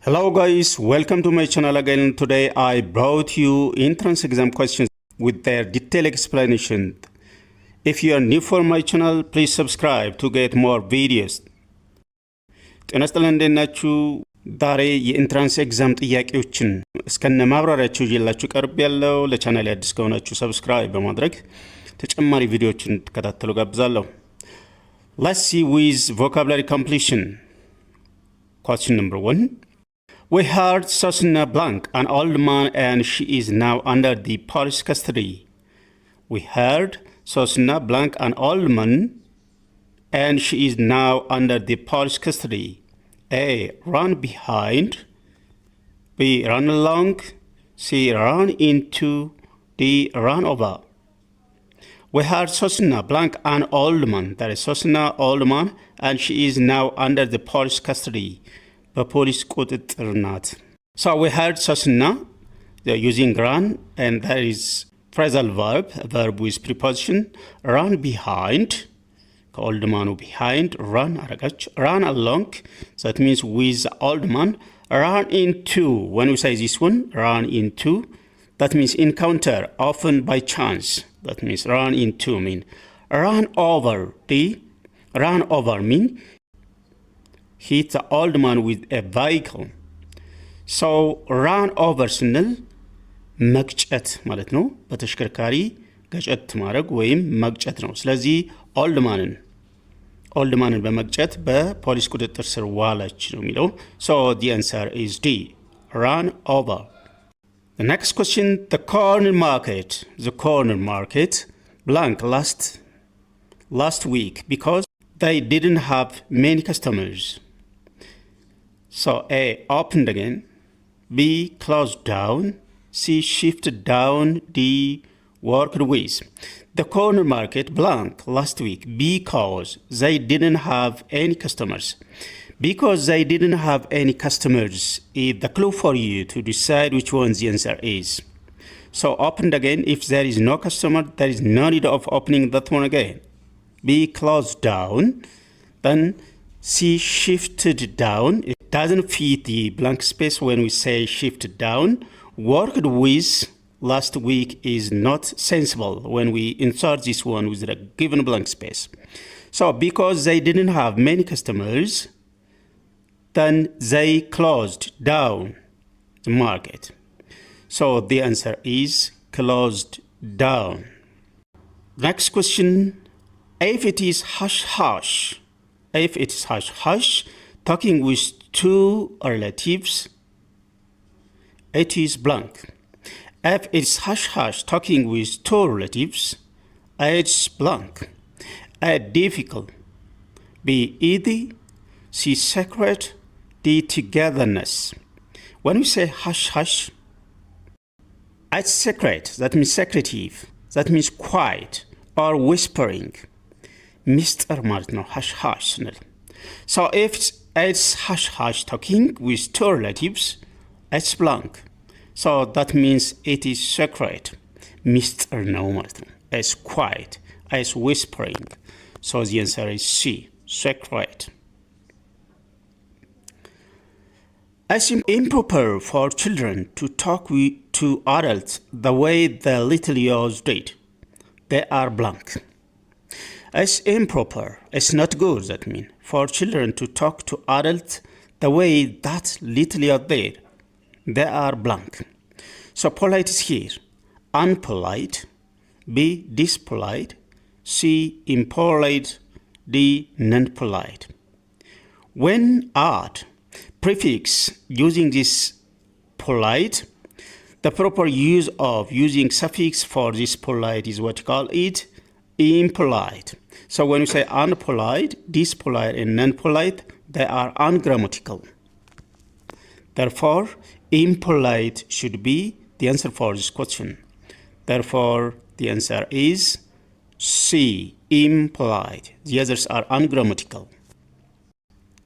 Hello guys, welcome to my channel again. Today I brought you entrance exam questions with their detailed explanation. If you are new for my channel, please subscribe to get more videos. ጤና ይስጥልኝ እንዴት ናችሁ? ዛሬ የኢንትራንስ ኤግዛም ጥያቄዎችን እስከነ ማብራሪያቸው ይዤላችሁ ቀርብ ያለው ለቻናሌ አዲስ ከሆናችሁ ሰብስክራይብ በማድረግ ተጨማሪ ቪዲዮዎችን ተከታተሉ ጋብዛለሁ። Let's see with vocabulary completion. Question number 1. We heard Sosna Blank, an old man, and she is now under the police custody. We heard Sosna Blank, an old man, and she is now under the police custody. A. Run behind. B. Run along. C. Run into. D. Run over. We heard Sosna Blank, an old man. That is Sosna, old man, and she is now under the police custody. በፖሊስ ቁጥጥር ናት. So we heard Sosna, they're using run, and that is phrasal verb, a verb with preposition. Run behind, old man behind, run aragach. Run along, so that means with old man. Run into, when we say this one, run into, that means encounter, often by chance. That means run into mean. Run over, run over mean hit the old man with a vehicle. So run over ስንል መግጨት ማለት ነው። በተሽከርካሪ ገጨት ማድረግ ወይም መግጨት ነው። ስለዚህ ኦልድ ማንን በመግጨት በፖሊስ ቁጥጥር ስር ዋለች ነው የሚለው። So the answer is D. Run over. The next question, the corner market blank last week because they didn't have many customers. So A. Opened again. B. Closed down. C. Shifted down. D. Worked with. The corner market blank last week because they didn't have any customers. Because they didn't have any customers is the clue for you to decide which one the answer is. So opened again. If there is no customer, there is no need of opening that one again. B. Closed down. Then C. Shifted down. It doesn't fit the blank space when we say shifted down. Worked with last week is not sensible when we insert this one with a given blank space. So because they didn't have many customers, then they closed down the market. So the answer is closed down. Next question. If it is hush-hush, talking with two relatives, it is blank. If it's hush-hush, talking with two relatives, it's blank. A. Difficult. B. Easy. C. Secret. D. Togetherness. When we say hush-hush, it's secret. That means secretive. That means quiet or whispering. Mr. Martin, hush-hush. So if it's hush-hush talking with two relatives, it's blank. So that means it is secret. Mr. No Martin. It's quiet. It's whispering. So the answer is C. Secret. It's improper for children to talk to adults the way the little yours did. They are blank. It's improper. It's not good, that means, for children to talk to adults the way that little you're there. They are blank. So polite is here. Unpolite. B. Dispolite. C. Impolite. D. Non-polite. When add prefix using this polite, the proper use of using suffix for this polite is what you call it impolite. So when we say unpolite, dispolite, and non-polite, they are ungrammatical. Therefore, impolite should be the answer for this question. Therefore, the answer is C. Impolite. The others are ungrammatical.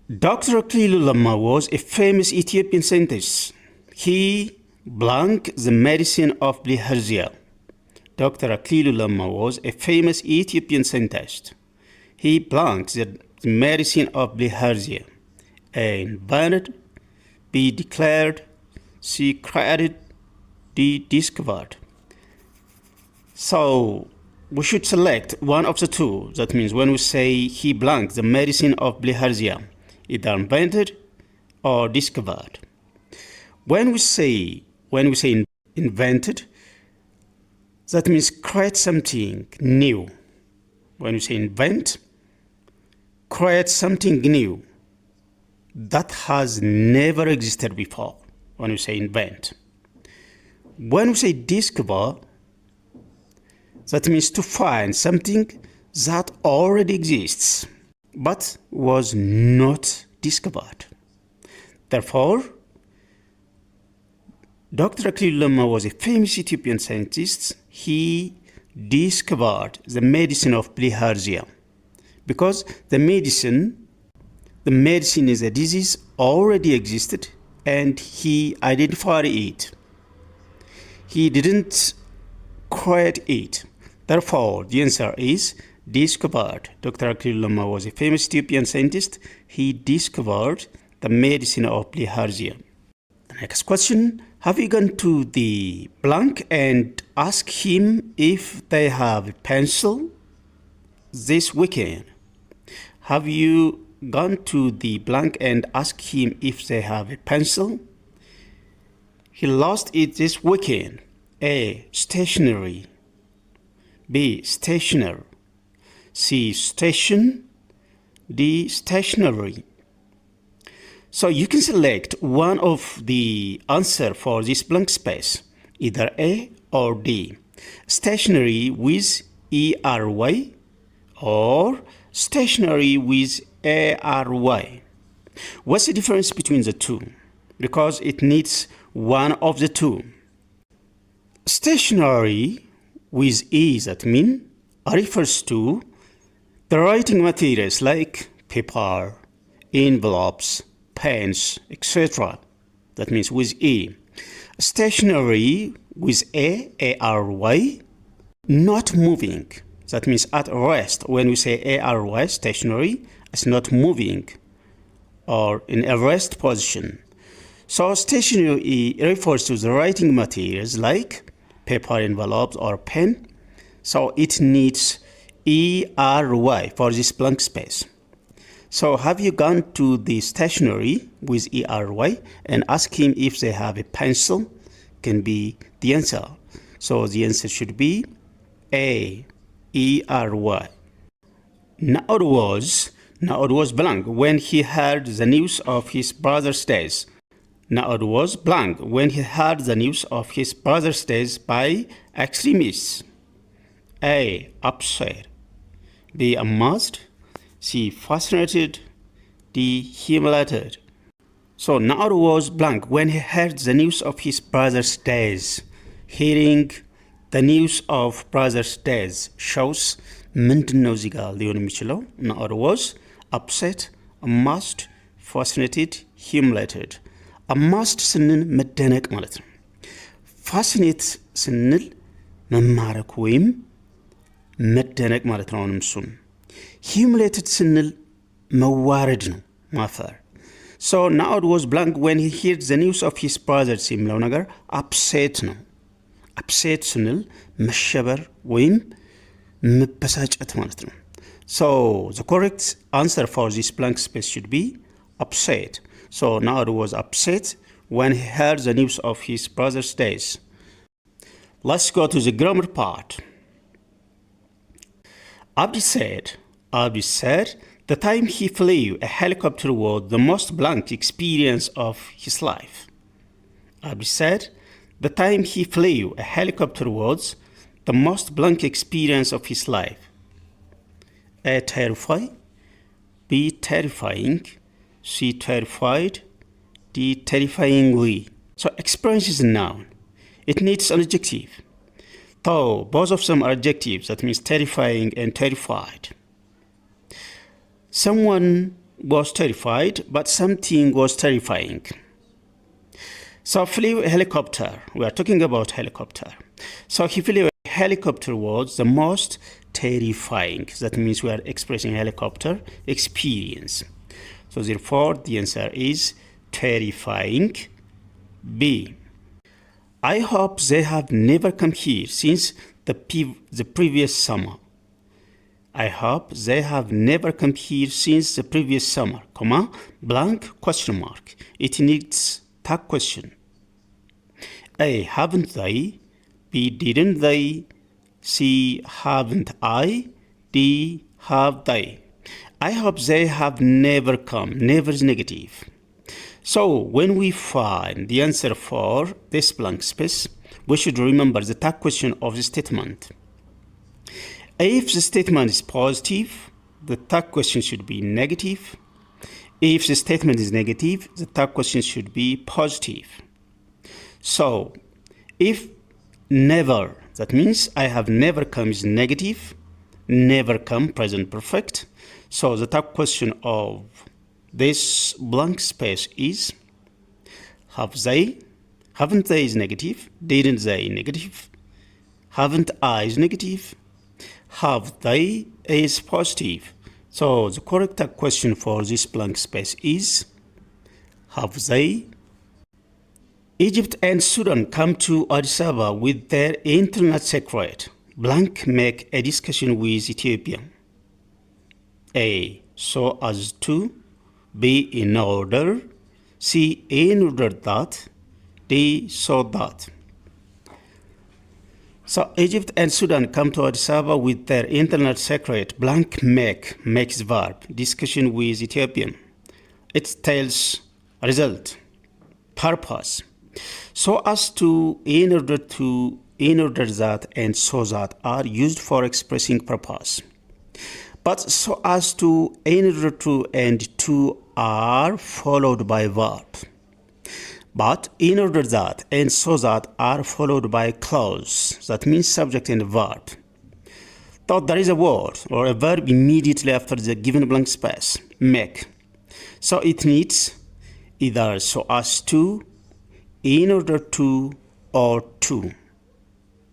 Dr. Aklilu Lama was a famous Ethiopian scientist. He blank the medicine of bilharzia. Dr. Aklilu Lama was a famous Ethiopian scientist. He blanked the medicine of bilharzia. A. Invented. B. Declared. C. Created. D. Discovered. So we should select one of the two. That means when we say he blank the medicine of bilharzia, either invented or discovered. When we say invented, that means create something new. When we say invent, create something new that has never existed before. When we say invent. When we say discover, that means to find something that already exists but was not discovered. Therefore, Dr. Akil Lama was a famous Ethiopian scientist. He discovered the medicine of bilharzia because the medicine is a disease already existed and he identified it. He didn't create it. Therefore, the answer is discovered. Dr. Akil Lama was a famous Ethiopian scientist. He discovered the medicine of bilharzia. The next question, have you gone to the blank and asked him if they have a pencil this weekend? Have you gone to the blank and asked him if they have a pencil? He lost it this weekend. A. Stationery. B. Stationer. C. Station. D. Stationery. So you can select one of the answer for this blank space, either A or D. Stationery with ERY or stationery with ARY. What's the difference between the two? Because it needs one of the two. Stationery with E, that means refers to the writing materials like paper, envelopes, pens, etc. That means with E. Stationery with ARY, not moving. That means at rest. When we say ARY, stationery, it's not moving or in a rest position. So stationery refers to the writing materials like paper, envelopes, or pen. So it needs ERY for this blank space. So have you gone to the stationery with ERY and asked him if they have a pencil? Can be the answer. So the answer should be A, ERY. Naud was blank when he heard the news of his brother's death. Naud was blank when he heard the news of his brother's death by extremists. A. Upset. B. Amazed. C. Fascinated. D. Humiliated. So Naud was blank when he heard the news of his brother's death. Hearing the news of brother's death shows ምንድነው እዚህ ጋር ሊሆን የሚችለው? Naud was upset, amazed, fascinated, humiliated. Amazed ስንል መደነቅ ማለት ነው። ፋሲኔት ስንል መማረክ ወይም መደነቅ ማለት ነው። አሁንም እሱም humiliated ስንል መዋረድ ነው፣ ማፈር። So Naud was blank when he heard the news of his brothers የሚለው ነገር upset ነው። upset ስንል መሸበር ወይም መበሳጨት ማለት ነው። So the correct answer for this blank space should be upset. So Naud was upset when he heard the news of his brother's death. Let's go to the grammar part. Abdi said the time he flew a helicopter was the most blank experience of his life. Abdi said the time he flew a helicopter was the most blank experience of his life. A. Terrify. B. Terrifying. C. Terrified. D. Terrifyingly. So experience is a noun. It needs an adjective. Though both of them are adjectives, that means terrifying and terrified. Someone was terrified, but something was terrifying. So flew a helicopter. We are talking about helicopter. So he flew a helicopter was the most terrifying. That means we are expressing helicopter experience. So therefore the answer is terrifying. B. I hope they have never come here since the previous summer. I hope they have never come here since the previous summer, comma, blank, question mark. It needs tag question. A. Haven't they? B. Didn't they? C. Haven't I? D. Have they? I hope they have never come. Never is negative. So when we find the answer for this blank space, we should remember the tag question of the statement. If the statement is positive, the tag question should be negative. If the statement is negative, the tag question should be positive. So if never, that means I have never come is negative, never come present perfect. So the tag question of this blank space is have they, haven't they is negative, didn't they negative, haven't I is negative, have they is positive. So the correct tag question for this blank space is have they. Egypt and Sudan come to Addis Ababa with their internet secret. Blank make a discussion with Ethiopia. A. So as to. B. In order. C. In order that. D. So that. So Egypt and Sudan come to Addis Ababa with their internet secret. Blank make makes verb. Discussion with Ethiopian. It tells result. Purpose. So as to, in order to, in order that, and so that are used for expressing purpose. But so as to, in order to, and to are followed by verb. But in order that and so that are followed by clause. That means subject and verb. Thought there is a word or a verb immediately after the given blank space. Make. So it needs either so as to, in order to, or to.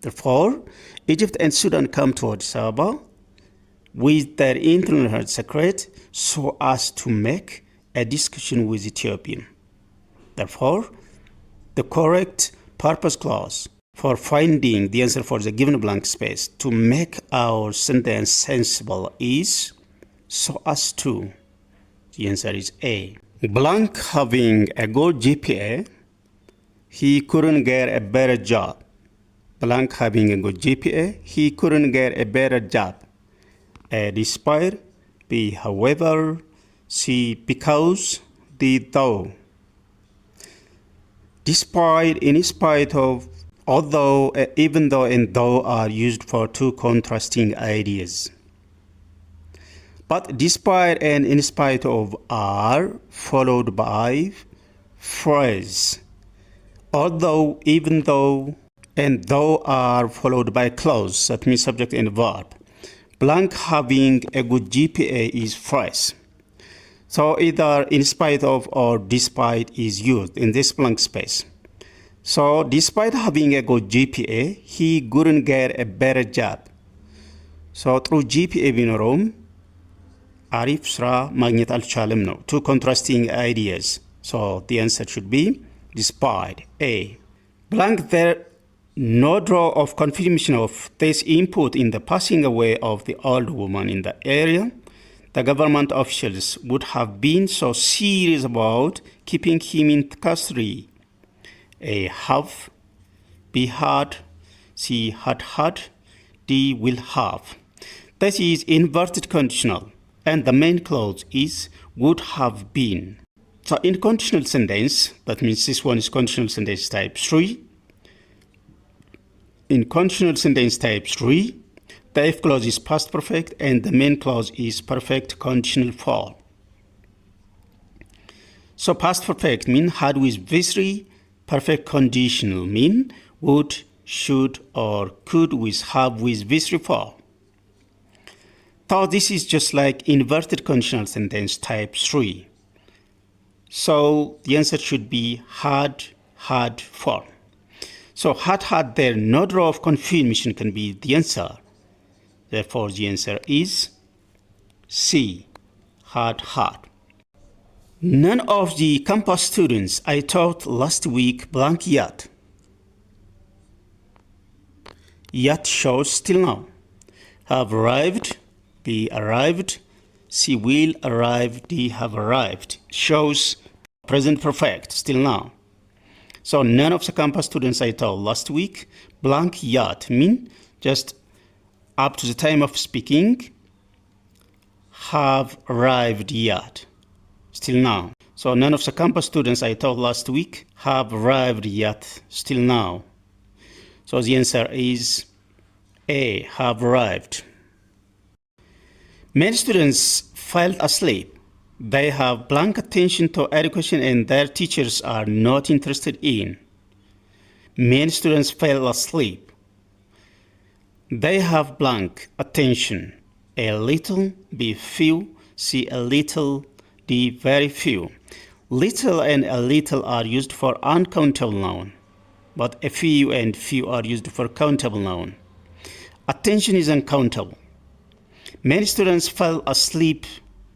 Therefore, Egypt and Sudan come to Addis Ababa with their internet secret so as to make a discussion with Ethiopian. Therefore, the correct purpose clause for finding the answer for the given blank space to make our sentence sensible is so as to. The answer is A. Blank having a good GPA, he couldn't get a better job. Blank having a good GPA, he couldn't get a better job. A. Despite. B. However. C. Because. D. Though. Despite, in spite of, although, even though, and though are used for two contrasting ideas. But despite and in spite of are followed by phrase. Although, even though, and though are followed by clause. That means subject and verb. Blank having a good GPA is phrase. So either in spite of or despite is used in this blank space. So despite having a good GPA, he couldn't get a better job. So through GPA ቢኖረውም አሪፍ ስራ ማግኘት አልቻለም ነው. Two contrasting ideas. So the answer should be despite. A. Blank there no draw of confirmation of this input in the passing away of the old woman in the area. The government officials would have been so serious about keeping him in custody. A. Have. B. Had. C. Had. D. Will have. This is inverted conditional and the main clause is would have been. So in conditional sentence, that means this one is conditional sentence type 3. In conditional sentence type 3, the if clause is past perfect and the main clause is perfect conditional form. So past perfect mean had with V3, perfect conditional mean would, should, or could with have with V3 form. So this is just like inverted conditional sentence type 3. So the answer should be had form. So had there, no draw of confirmation can be the answer. Therefore, the answer is C, had. None of the campus students I taught last week blank yet. Yet shows still now. Have arrived, be arrived, C will arrive, D have arrived. Shows present perfect, still now. So none of the campus students I taught last week blank yet mean just up to the time of speaking have arrived yet, still now. So none of the campus students I taught last week have arrived yet, still now. So the answer is A, have arrived. Many students fell asleep. They have blank attention to education and their teachers are not interested in. Many students fell asleep. They have blank attention. A little, B few, C a little, D very few. Little and a little are used for uncountable noun, but a few and few are used for countable noun. Attention is uncountable. Many students fell asleep.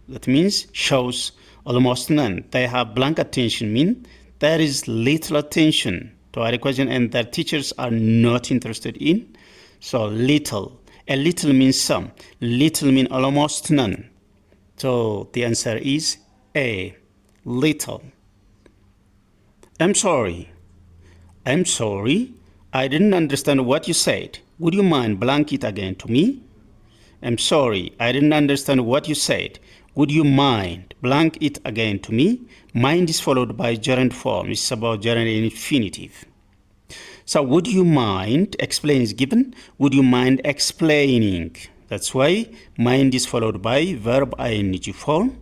That means shows almost none. They have blank attention mean there is little attention to our question and their teachers are not interested in. So little. A little means some. Little means almost none. So the answer is A, little. I'm sorry. I'm sorry. I didn't understand what you said. Would you mind blank it again to me? I'm sorry. I didn't understand what you said. Would you mind blank it again to me? Mind is followed by gerund form. It's about gerund infinitive. So would you mind, explain is given. Would you mind explaining? That's why mind is followed by verb ing form.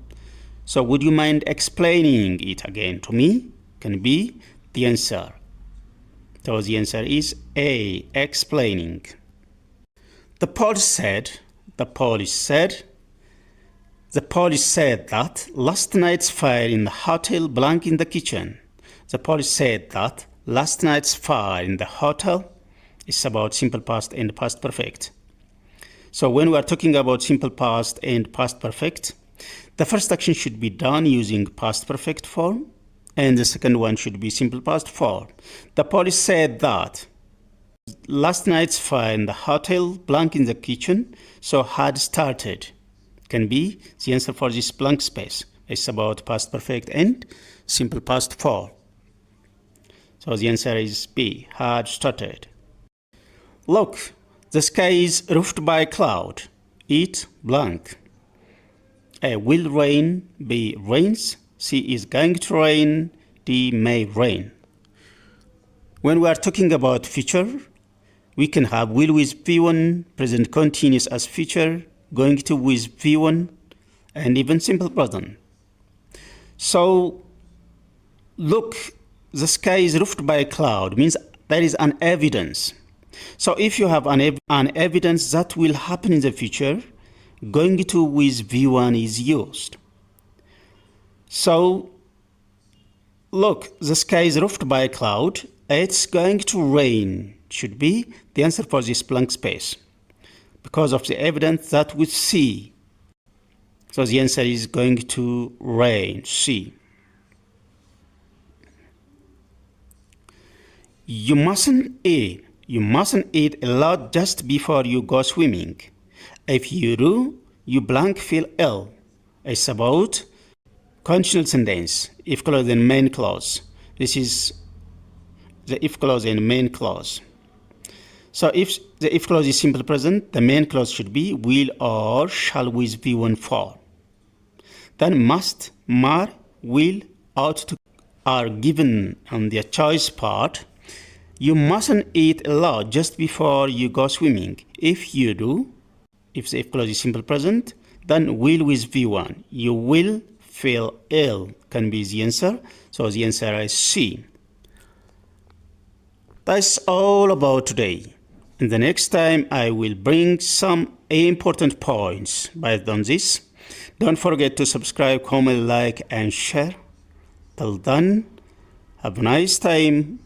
So would you mind explaining it again to me? Can be the answer. So the answer is A, explaining. The police said that last night's fire in the hotel blank in the kitchen. The police said that last night's fire in the hotel is about simple past and past perfect. So when we are talking about simple past and past perfect, the first action should be done using past perfect form and the second one should be simple past form. The police said that last night's fire in the hotel blank in the kitchen so had started. Can be the answer for this blank space. It's about past perfect and simple past form. So the answer is B, had started. Look, the sky is roofed by a cloud. It blank. A, will rain. B, rains. C, is going to rain. D, may rain. When we are talking about future, we can have will with V1, present continuous as future, going to with V1, and even simple present. So, look, the sky is roofed by a cloud means there is an evidence. So if you have an evidence that will happen in the future, going to with V1 is used. So, look, the sky is roofed by a cloud. It's going to rain should be the answer for this blank space because of the evidence that we see. So the answer is going to rain, C. You mustn't eat a lot just before you go swimming. If you do, you blank feel ill. It's about conditional sentence, if clause and main clause. This is the if clause and main clause. So if the if clause is simple present, the main clause should be will or shall with V1 form. Then must, might, will, ought to are given on the choice part. You mustn't eat a lot just before you go swimming. If you do, if the if clause is simple present, then will with V1. You will feel ill can be the answer. So the answer is C. That's all about today. In the next time, I will bring some important points based on this. Don't forget to subscribe, comment, like, and share. Till then, have a nice time.